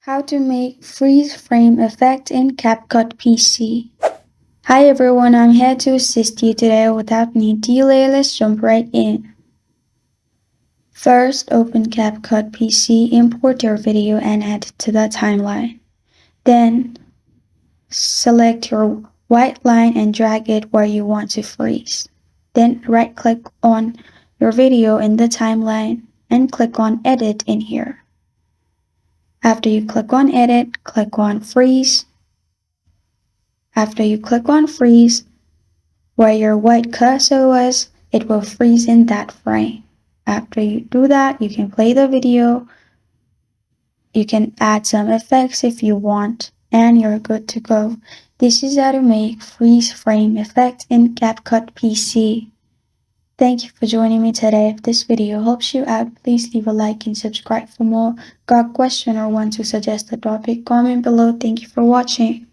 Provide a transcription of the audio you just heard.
How to make freeze frame effect in CapCut PC. Hi everyone, I'm here to assist you today. Without any delay, let's jump right in. First, open CapCut PC, import your video and add it to the timeline. Then, select your white line and drag it where you want to freeze. Then right-click on your video in the timeline and click on Edit in here. After you click on Edit, click on Freeze. After you click on Freeze, where your white cursor was, it will freeze in that frame. After you do that, you can play the video. You can add some effects if you want, and you're good to go. This is how to make freeze frame effect in CapCut PC. Thank you for joining me today. If this video helps you out, please leave a like and subscribe for more. Got a question or want to suggest a topic? Comment below. Thank you for watching.